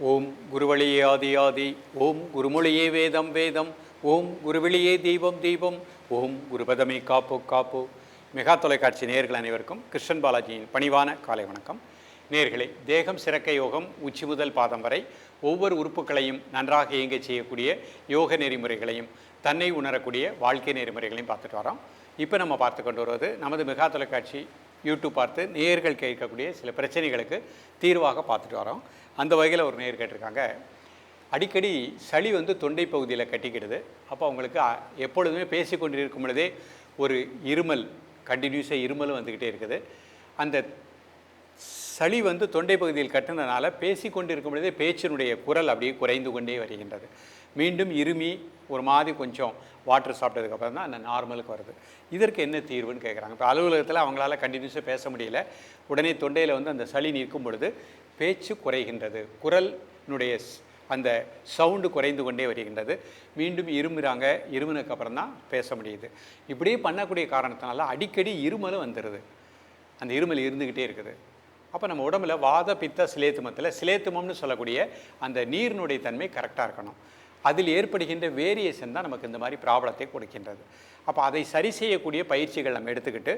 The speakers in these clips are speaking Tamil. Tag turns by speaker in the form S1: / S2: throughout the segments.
S1: ஓம் குருவழியே ஆதி ஆதி, ஓம் குருமொழியே வேதம் வேதம், ஓம் குருவெளியே தீபம் தீபம், ஓம் குருபதமே காப்பு காப்பு. மெகா தொலைக்காட்சி நேயர்கள் அனைவருக்கும் கிருஷ்ணன் பாலாஜியின் பணிவான காலை வணக்கம். நேயர்களே, தேகம் சிறக்க யோகம் உச்சி முதல் பாதம் வரை ஒவ்வொரு உறுப்புகளையும் நன்றாக இயங்க செய்யக்கூடிய யோக நெறிமுறைகளையும் தன்னை உணரக்கூடிய வாழ்க்கை நெறிமுறைகளையும் பார்த்துட்டு வரோம். இப்போ நம்ம பார்த்து கொண்டு வருவது நமது மெகா தொலைக்காட்சி யூடியூப் பார்த்து நேயர்கள் கேட்கக்கூடிய சில பிரச்சனைகளுக்கு தீர்வாக பார்த்துட்டு வரோம். அந்த வகையில் ஒரு நேயர் கேட்டிருக்காங்க, அடிக்கடி சளி தொண்டை பகுதியில் கட்டிக்கிடுது. அப்போ அவங்களுக்கு எப்பொழுதுமே பேசி கொண்டிருக்கும் பொழுதே ஒரு இருமல், கண்டினியூஸாக இருமலும் வந்துக்கிட்டே இருக்குது. அந்த சளி தொண்டை பகுதியில் கட்டினதுனால பேசி கொண்டிருக்கும் பொழுதே பேச்சினுடைய குரல் அப்படியே குறைந்து கொண்டே வருகின்றது. மீண்டும் இருமி ஒரு மாதிரி கொஞ்சம் வாட்டர் சாப்பிட்டதுக்கப்புறம் தான் அந்த நார்மலுக்கு வருது. இதற்கு என்ன தீர்வுன்னு கேட்குறாங்க. இப்போ அலுவலகத்தில் அவங்களால கண்டினியூஸாக பேச முடியல. உடனே தொண்டையில் அந்த சளி நிற்கும் பொழுது பேச்சு குறைகின்றது, குரலினுடைய அந்த சவுண்டு குறைந்து கொண்டே வருகின்றது. மீண்டும் இருமுறாங்க, இருமுனதுக்கப்புறம் தான் பேச முடியுது. இப்படியே பண்ணக்கூடிய காரணத்தினால அடிக்கடி இருமலும் வந்துடுது. அந்த இருமல் இருந்துக்கிட்டே இருக்குது. அப்போ நம்ம உடம்புல வாத பித்த சிலேத்துமத்தில் சிலேத்துமம்னு சொல்லக்கூடிய அந்த நீரினுடைய தன்மை கரெக்டாக இருக்கணும். அதில் ஏற்படுகின்ற வேரியேஷன் தான் நமக்கு இந்த மாதிரி ப்ராப்ளத்தை கொடுக்கின்றது. அப்போ அதை சரி செய்யக்கூடிய பயிற்சிகள் நம்ம எடுத்துக்கிட்டு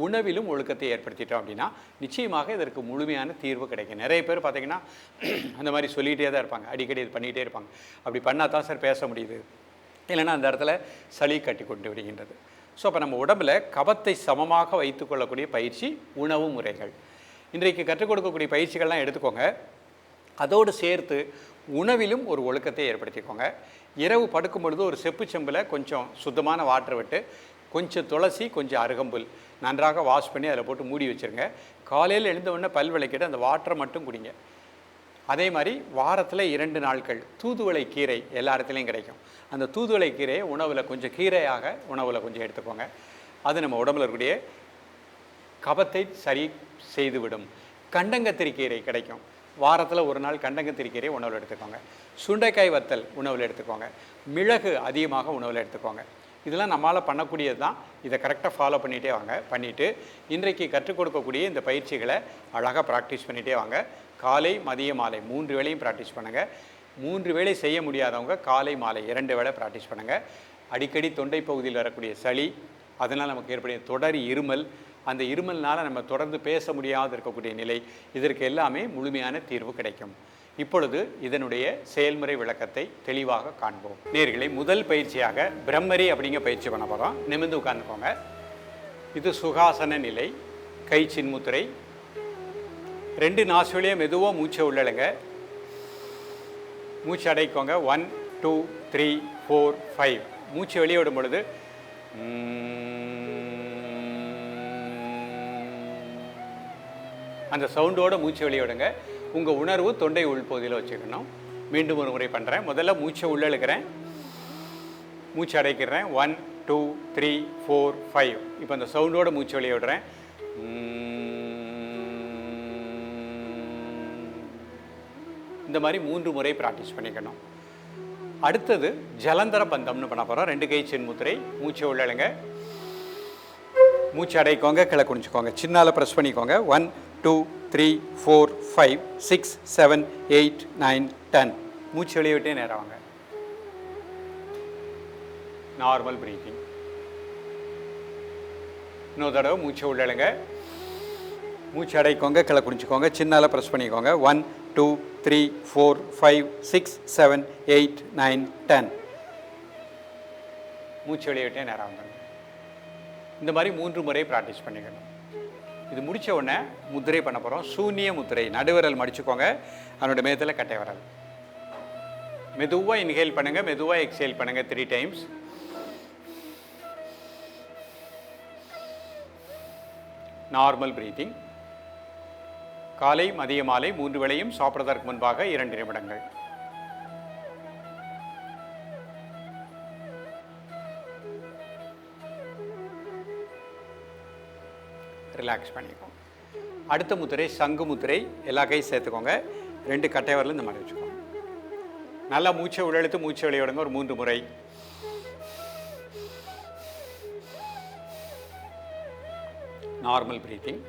S1: உணவிலும் ஒழுக்கத்தை ஏற்படுத்திட்டோம் அப்படின்னா நிச்சயமாக இதற்கு முழுமையான தீர்வு கிடைக்கும். நிறைய பேர் பார்த்திங்கன்னா அந்த மாதிரி சொல்லிகிட்டே தான் இருப்பாங்க, அடிக்கடி இது பண்ணிகிட்டே இருப்பாங்க. அப்படி பண்ணால் தான் சார் பேச முடியுது, இல்லைன்னா அந்த இடத்துல சளி கட்டி கொண்டு விடுகின்றது. ஸோ அப்போ நம்ம உடம்பில் கபத்தை சமமாக வைத்துக்கொள்ளக்கூடிய பயிற்சி உணவு முறைகள் இன்றைக்கு கற்றுக் கொடுக்கக்கூடிய பயிற்சிகள்லாம் எடுத்துக்கோங்க. அதோடு சேர்த்து உணவிலும் ஒரு ஒழுக்கத்தை ஏற்படுத்திக்கோங்க. இரவு படுக்கும் பொழுது ஒரு செப்பு செம்பில் கொஞ்சம் சுத்தமான வாட்டர் விட்டு கொஞ்சம் துளசி, கொஞ்சம் அருகம்புல் நன்றாக வாஷ் பண்ணி அதில் போட்டு மூடி வச்சுருங்க. காலையில் எழுந்த உடனே பல் விளக்கிட்டு அந்த வாட்டரை மட்டும் குடிங்க. அதே மாதிரி வாரத்தில் 2 நாட்கள் தூதுவளை கீரை எல்லா இடத்துலையும் கிடைக்கும். அந்த தூதுவளை கீரையை உணவில் கொஞ்சம் கீரையாக உணவில் கொஞ்சம் எடுத்துக்கோங்க. அது நம்ம உடம்புல இருக்கக்கூடிய கபத்தை சரி செய்துவிடும். கண்டங்கத்திரிக்கீரை கிடைக்கும். வாரத்தில் 1 நாள் கண்டங்கத்திரிக்கீரை உணவில் எடுத்துக்கோங்க. சுண்டைக்காய் வத்தல் உணவில் எடுத்துக்கோங்க. மிளகு அதிகமாக உணவில் எடுத்துக்கோங்க. இதெல்லாம் நம்மளால் பண்ணக்கூடியது தான். இதை கரெக்டாக ஃபாலோ பண்ணிகிட்டே வாங்க. பண்ணிவிட்டு இன்றைக்கு கற்றுக் கொடுக்கக்கூடிய இந்த பயிற்சிகளை அழகாக ப்ராக்டிஸ் பண்ணிகிட்டே வாங்க. காலை மதிய மாலை 3 வேளையும் ப்ராக்டிஸ் பண்ணுங்கள். 3 வேளை செய்ய முடியாதவங்க காலை மாலை 2 வேளை ப்ராக்டிஸ் பண்ணுங்கள். அடிக்கடி தொண்டை பகுதியில் வரக்கூடிய சளி, அதனால் நமக்கு ஏற்படைய தொடர் இருமல், அந்த இருமல்னால் நம்ம தொடர்ந்து பேச முடியாத இருக்கக்கூடிய நிலை, இதற்கு எல்லாமே முழுமையான தீர்வு கிடைக்கும். இப்பொழுது இதனுடைய செயல்முறை விளக்கத்தை தெளிவாக காண்போம். நேயர்களே, முதல் பயிற்சியாக பிரம்மரி அப்படிங்கிற பயிற்சி பண்ண போகிறோம். நிமிர்ந்து உட்கார்ந்துக்கோங்க. இது சுகாசன நிலை. கை சின்முத்திரை. 2 நாசுவலியாக மெதுவாக மூச்சை உள்ளழுங்க. மூச்சு அடைக்கோங்க. 1 2 3 4 5. மூச்சு வெளியே விடும் பொழுது அந்த சவுண்டோடு மூச்சு வெளியே விடுங்க. உங்கள் உணர்வு தொண்டை உள்பகுதியில் வச்சுக்கணும். மீண்டும் ஒரு முறை பண்ணுறேன். முதல்ல மூச்சை உள்ளழுக்கிறேன், மூச்சு அடைக்கிறேன். 1 2 3 4 5. இப்போ அந்த சவுண்டோடு மூச்சு வெளியே விடுறேன். இந்த மாதிரி 3 முறை ப்ராக்டிஸ் பண்ணிக்கணும். அடுத்தது ஜலந்தர பந்தம்னு பண்ண போகிறோம். 2 கை சின்முத்திரை. மூச்சை உள்ளழுங்க, மூச்சு அடைக்கோங்க, கீழே குனிச்சுக்கோங்க. சின்னால ப்ரெஸ் பண்ணிக்கோங்க. 1 2 3 4 5 6 7 8 9 10. மூச்சு வெளியே விட்டே நேரம் வாங்க. Normal breathing. இன்னொரு தடவை மூச்சை உள்ளழுங்க, மூச்சு அடைக்கோங்க, கீழே குனிச்சுக்கோங்க. சின்னால ப்ரெஸ் பண்ணிக்கோங்க. 1 2 3 4 5 6 7 8 9 10. மூச்சு வெளியே விட்டே நேரம் வாங்க. இந்த மாதிரி 3 முறை ப்ராக்டிஸ் பண்ணிக்கணும். இது முடித்த உடனே முத்திரை பண்ண போகிறோம். சூன்ய முத்திரை. நடுவிரல் மடிச்சுக்கோங்க, அதனோட மேத்தில் கட்டை விரல். மெதுவாக இன்ஹேல் பண்ணுங்கள், மெதுவாக எக்ஸேல் பண்ணுங்கள் 3 டைம்ஸ். Normal breathing. காலை மதிய மாலை 3 வேளையும் சாப்பிட்றதற்கு முன்பாக 2 நிமிடங்கள். ரிலாக்ஸ் பண்ணிக்கோங்க. அடுத்த முத்திரை சங்கு முத்திரை. எல்லா கையும் சேர்த்துக்கோங்க. 2 கட்டை விரலும் இந்த மாதிரி வச்சுக்கோங்க. நல்லா மூச்சை உள்ளெழுத்து மூச்சை வெளியே விடுங்க. ஒரு 3 முறை. Normal breathing.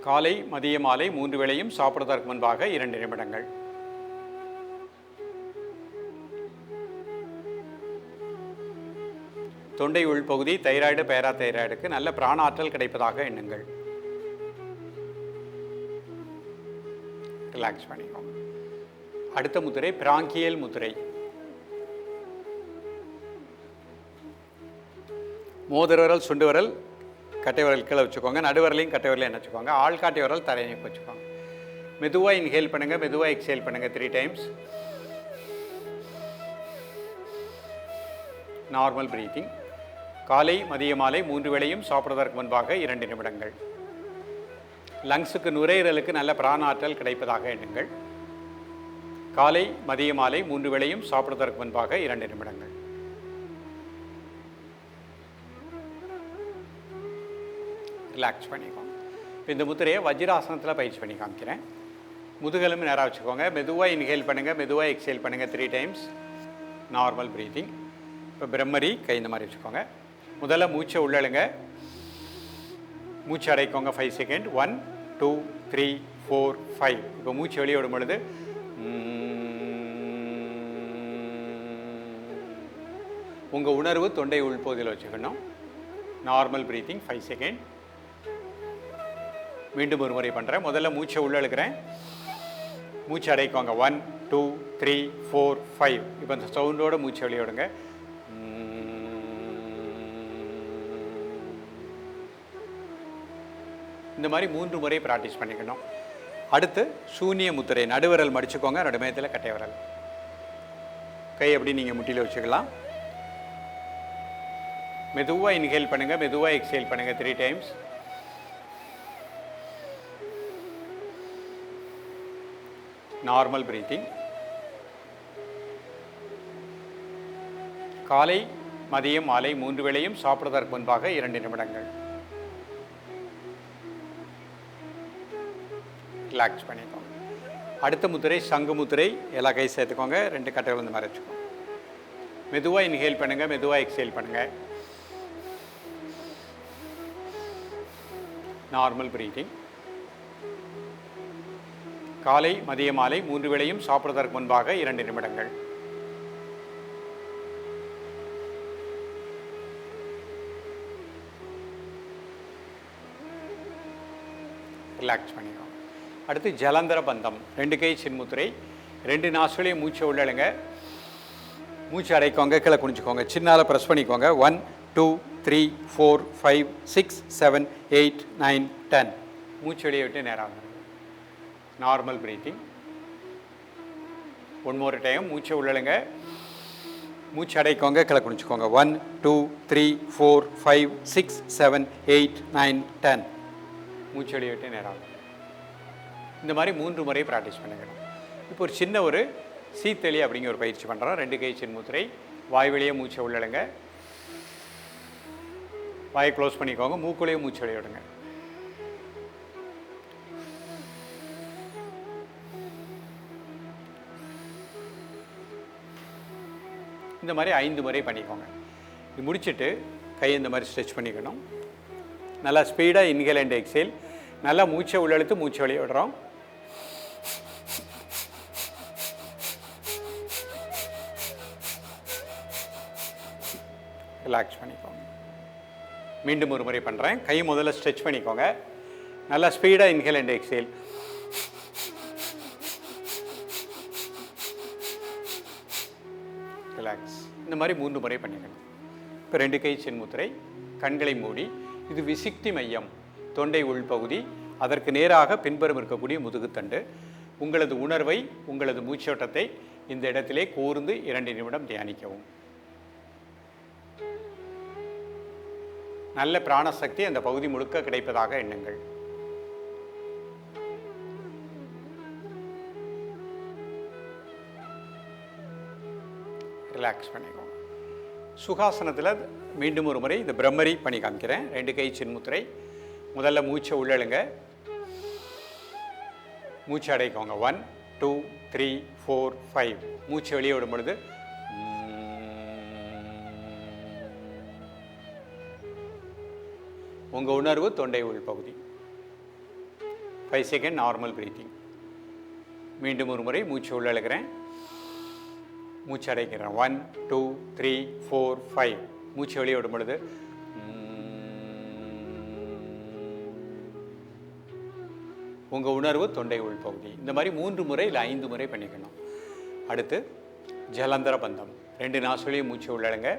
S1: காலை மதிய மாலை 3 வேளையும் சாப்பிடுவதற்கு முன்பாக 2 நிமிடங்கள். தொண்டை உள்பகுதி தைராய்டு பேராதைராய்டுக்கு நல்ல பிராண ஆற்றல் கிடைப்பதாக எண்ணுங்கள். ரிலாக்ஸ் பண்ணிக்கோங்க. அடுத்த முத்திரை பிராங்கியல் முத்திரை. மோதிர விரல் சுண்டு விரல் கட்டை விரல் கீழே வச்சுக்கோங்க. நடுவரலையும் கட்டை விரலையும் என்ன வச்சுக்கோங்க. ஆள்காட்டி விரல் தலையணைப்பு வச்சுக்கோங்க. மெதுவாக இன்ஹேல் பண்ணுங்கள், மெதுவாக எக்ஸேல் பண்ணுங்கள் 3 டைம்ஸ். Normal breathing. காலை மதிய மாலை 3 வேளையும் சாப்பிடுவதற்கு முன்பாக 2 நிமிடங்கள். லங்ஸுக்கு நுரையீரலுக்கு நல்ல பிராணாற்றல் கிடைப்பதாக எண்ணுங்கள். காலை மதிய மாலை 3 வேளையும் சாப்பிடுவதற்கு முன்பாக 2 நிமிடங்கள். ரிலாக்ஸ் பண்ணிக்கோங்க. இப்போ இந்த முத்திரையை வஜ்ராசனத்தில் பயிற்சி பண்ணி காமிக்கிறேன். முதுகெலும்பு நேராக வச்சுக்கோங்க. மெதுவாக இன்ஹேல் பண்ணுங்கள், மெதுவாக எக்ஸேல் பண்ணுங்கள் 3 டைம்ஸ். Normal breathing. இப்போ பிரம்மரி கை இந்த மாதிரி வச்சுக்கோங்க. முதல்ல மூச்சை உள்ளழுங்க, மூச்சு அடைக்கோங்க 5 செகண்ட். 1 2 3 4 5. இப்போ மூச்சு வெளியே விடும் பொழுது உங்கள் உணர்வு தொண்டை உள்பகுதியில் வச்சுக்கணும். Normal breathing 5 second. மீண்டும் ஒரு முறை பண்ணுறேன். முதல்ல மூச்சை உள்ளழுக்கிறேன், மூச்சு அடைக்கோங்க 1 2 3 4 5. இப்போ அந்த சவுண்டோட மூச்சு வெளியே விடுங்க. இந்த மாதிரி 3 முறை ப்ராக்டிஸ் பண்ணிக்கணும். அடுத்து சூன்ய முத்திரை. நடுவிரல் மடிச்சுக்கோங்க, நடு மையத்தில் கட்டை விரல். கை எப்படி நீங்கள் முட்டியில் வச்சுக்கலாம். மெதுவாக இன்ஹேல் பண்ணுங்கள், மெதுவாக எக்ஸேல் பண்ணுங்கள் 3 டைம்ஸ். Normal breathing. காலை மதியம் மாலை 3 வேளையும் சாப்பிடுவதற்கு முன்பாக 2 நிமிடங்கள். ரிலாக்ஸ் பண்ணிக்கோங்க. அடுத்த முத்திரை சங்கு முத்திரை. எல்லா கை சேர்த்துக்கோங்க, 2 கட்டைகள் இந்த மாதிரி வச்சுக்கோங்க. மெதுவாக இன்ஹேல் பண்ணுங்கள், மெதுவாக எக்ஸேல் பண்ணுங்கள். Normal breathing. காலை மதிய மாலை 3 வேளையும் சாப்பிடுவதற்கு முன்பாக 2 நிமிடங்கள். ரிலாக்ஸ் பண்ணிக்கோங்க. அடுத்து ஜலந்தர பந்தம். 2 கை சின்முத்திரை. 2 நாசுலையும் மூச்சை உள்ளழுங்க, மூச்சு அடைக்கோங்க, கீழே குனிச்சுக்கோங்க. சின்னால ப்ரெஸ் பண்ணிக்கோங்க. 1 2 3 4 5 6 7 8 9 10. மூச்சு வெளியே விட்டு நேராக. Normal breathing. 1 more time. மூச்சை உள்ளழுங்க, மூச்சு அடைக்கோங்க, கீழே குனிச்சுக்கோங்க. 1 2 3 4 5 6 7 8 9 10. மூச்சு வெளியே விட்டு நேராக. இந்த மாதிரி 3 முறை ப்ராக்டிஸ் பண்ணிக்கணும். இப்போ ஒரு சின்ன ஒரு சீத்தளி அப்படிங்கிற ஒரு பயிற்சி பண்ணுறோம். 2 கை சின்முத்திரை. வாய் வெளியே மூச்சை உள்ளழுங்க, வாயை க்ளோஸ் பண்ணிக்கோங்க. மூக்குள்ளேயே மூச்சு வெளியே விடுங்க. இந்த மாதிரி 5 முறை பண்ணிக்கோங்க. இது முடிச்சுட்டு கையை இந்த மாதிரி ஸ்ட்ரெச் பண்ணிக்கணும். நல்லா ஸ்பீடாக இன்ஹேல் அண்ட் எக்ஸேல். நல்லா மூச்சை உள்ளெழுத்து மூச்சு வெளியே விடுறோம். ரிலாக்ஸ் பண்ணிக்கோங்க. மீண்டும் ஒரு முறை பண்ணுறேன். கை முதல்ல ஸ்ட்ரெச் பண்ணிக்கோங்க. நல்லா ஸ்பீடாக இன்ஹேல் அண்ட் எக்ஸேல். ரிலாக்ஸ். இந்த மாதிரி 3 முறை பண்ணிக்கணும். இப்போ 2 கை சின்முத்திரை. கண்களை மூடி. இது விசிக்தி மையம், தொண்டை உள்பகுதி. அதற்கு நேராக பின்புறம் இருக்கக்கூடிய முதுகுத்தண்டு. உங்களது உணர்வை, உங்களது மூச்சோட்டத்தை இந்த இடத்திலே கூர்ந்து 2 நிமிடம் தியானிக்கவும். நல்ல பிராணசக்தி அந்த பகுதி முழுக்க கிடைப்பதாக எண்ணுங்கள். ரிலாக்ஸ் பண்ணிக்கோங்க. சுகாசனத்தில் மீண்டும் ஒரு முறை இந்த பிரம்மரி பண்ணி காமிக்கிறேன். 2 கை சின்முத்திரை. முதல்ல மூச்சை உள்ளழுங்க, மூச்சு அடைக்கோங்க. 1 2 3 4 5. மூச்சு வெளியே விடும் பொழுது உங்கள் உணர்வு தொண்டை உள்பகுதி. 5 செகண்ட் நார்மல் பிரீத்திங். மீண்டும் ஒரு முறை மூச்சு உள்ள இழுக்கிறேன், மூச்சு அடைக்கிறேன். 1 2 3 4 5. மூச்சு வெளியே விடும் பொழுது உங்கள் உணர்வு தொண்டை உள்பகுதி. இந்த மாதிரி 3 முறை இல்லை 5 முறை பண்ணிக்கணும். அடுத்து ஜலந்தர பந்தம். 2 நாசுலையும் மூச்சு உள்ளழுங்க,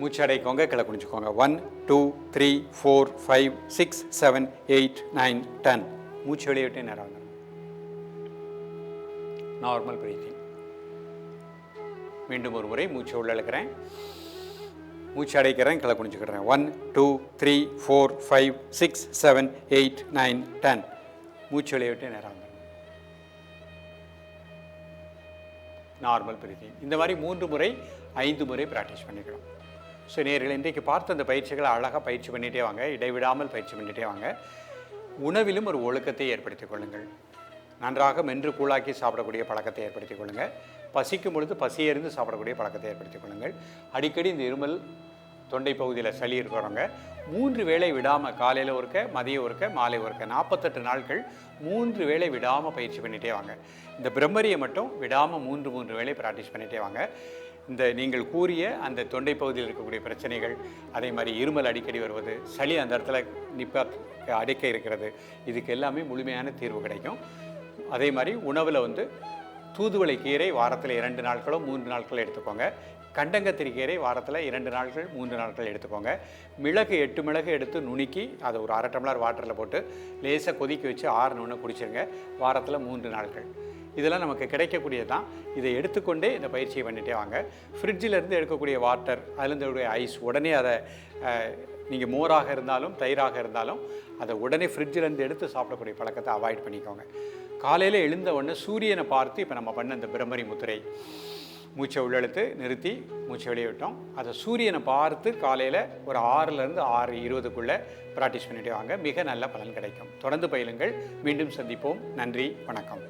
S1: மூச்சு அடைக்கோங்க, கீழே குனிஞ்சுக்கோங்க. 1 2 3 4 5 6 7 8 9 10. மூச்சு வெளியே விட்டு நேரம் வந்துடும். Normal breathing. மீண்டும் ஒரு முறை மூச்சு உள்ள இழுக்கிறேன், மூச்சு அடைக்கிறேன், கீழே குனிஞ்சுக்கிறேன். 1 2 3 4 5 6 7 8 9 10. மூச்சு வெளியே விட்டு நேரம் வந்துடும். Normal breathing. இந்த மாதிரி 3 முறை 5 முறை ப்ராக்டிஸ் பண்ணிக்கலாம். ஸோ நேயர்களே, இன்றைக்கு பார்த்த அந்த பயிற்சிகளை அழகாக பயிற்சி பண்ணிகிட்டே வாங்க, இடைவிடாமல் பயிற்சி பண்ணிகிட்டே வாங்க. உணவிலும் ஒரு ஒழுக்கத்தை ஏற்படுத்திக் கொள்ளுங்கள். நன்றாக மென்று கூழாக்கி சாப்பிடக்கூடிய பழக்கத்தை ஏற்படுத்திக் கொள்ளுங்கள். பசிக்கும் பொழுது பசியறிந்து சாப்பிடக்கூடிய பழக்கத்தை ஏற்படுத்திக் கொள்ளுங்கள். அடிக்கடி இந்த இருமல், தொண்டை பகுதியில் சளி இருக்கிறவங்க 3 வேளை விடாமல், காலையில் ஒருக்க, மதியம் ஒருக்க, மாலை ஒருக்க, 48 நாட்கள் 3 வேளை விடாமல் பயிற்சி பண்ணிகிட்டே வாங்க. இந்த பிரம்மரியை மட்டும் விடாமல் 3 வேளை ப்ராக்டிஸ் பண்ணிகிட்டே வாங்க. இந்த நீங்கள் கூறிய அந்த தொண்டை பகுதியில் இருக்கக்கூடிய பிரச்சனைகள், அதே மாதிரி இருமல் அடிக்கடி வருவது, சளி அந்த இடத்துல அடைக்க இருக்கிறது, இதுக்கு எல்லாமே முழுமையான தீர்வு கிடைக்கும். அதே மாதிரி உணவில் தூதுவளை கீரை வாரத்தில் 2 நாட்களோ 3 நாட்களோ எடுத்துக்கோங்க. கண்டங்கத்திரி கீரை வாரத்தில் 2 நாட்கள் 3 நாட்கள் எடுத்துக்கோங்க. மிளகு 8 மிளகு எடுத்து நுணுக்கி அதை ஒரு 1/2 டம்ளர் வாட்டரில் போட்டு லேசாக கொதிக்க வச்சு ஆறுனோன்னு குடிச்சிருங்க. வாரத்தில் 3 நாட்கள். இதெல்லாம் நமக்கு கிடைக்கக்கூடியது தான். இதை எடுத்துக்கொண்டே இந்த பயிற்சியை பண்ணிகிட்டே வாங்க. ஃப்ரிட்ஜிலேருந்து எடுக்கக்கூடிய வாட்டர், அதுலேருந்து ஐஸ், உடனே அதை நீங்கள் மோராக இருந்தாலும் தயிராக இருந்தாலும் அதை உடனே ஃப்ரிட்ஜிலேருந்து எடுத்து சாப்பிடக்கூடிய பழக்கத்தை அவாய்ட் பண்ணிக்கோங்க. காலையில் எழுந்த உடனே சூரியனை பார்த்து, இப்போ நம்ம பண்ண இந்த பிரம்மரி முத்திரை, மூச்சை உள்ளெழுத்து நிறுத்தி மூச்சை வெளியே விட்டோம், அதை சூரியனை பார்த்து காலையில் ஒரு 6லேருந்து 6:20க்குள்ளே ப்ராக்டிஸ் பண்ணிகிட்டே வாங்க. மிக நல்ல பலன் கிடைக்கும். தொடர்ந்து பயிலுங்கள். மீண்டும் சந்திப்போம். நன்றி, வணக்கம்.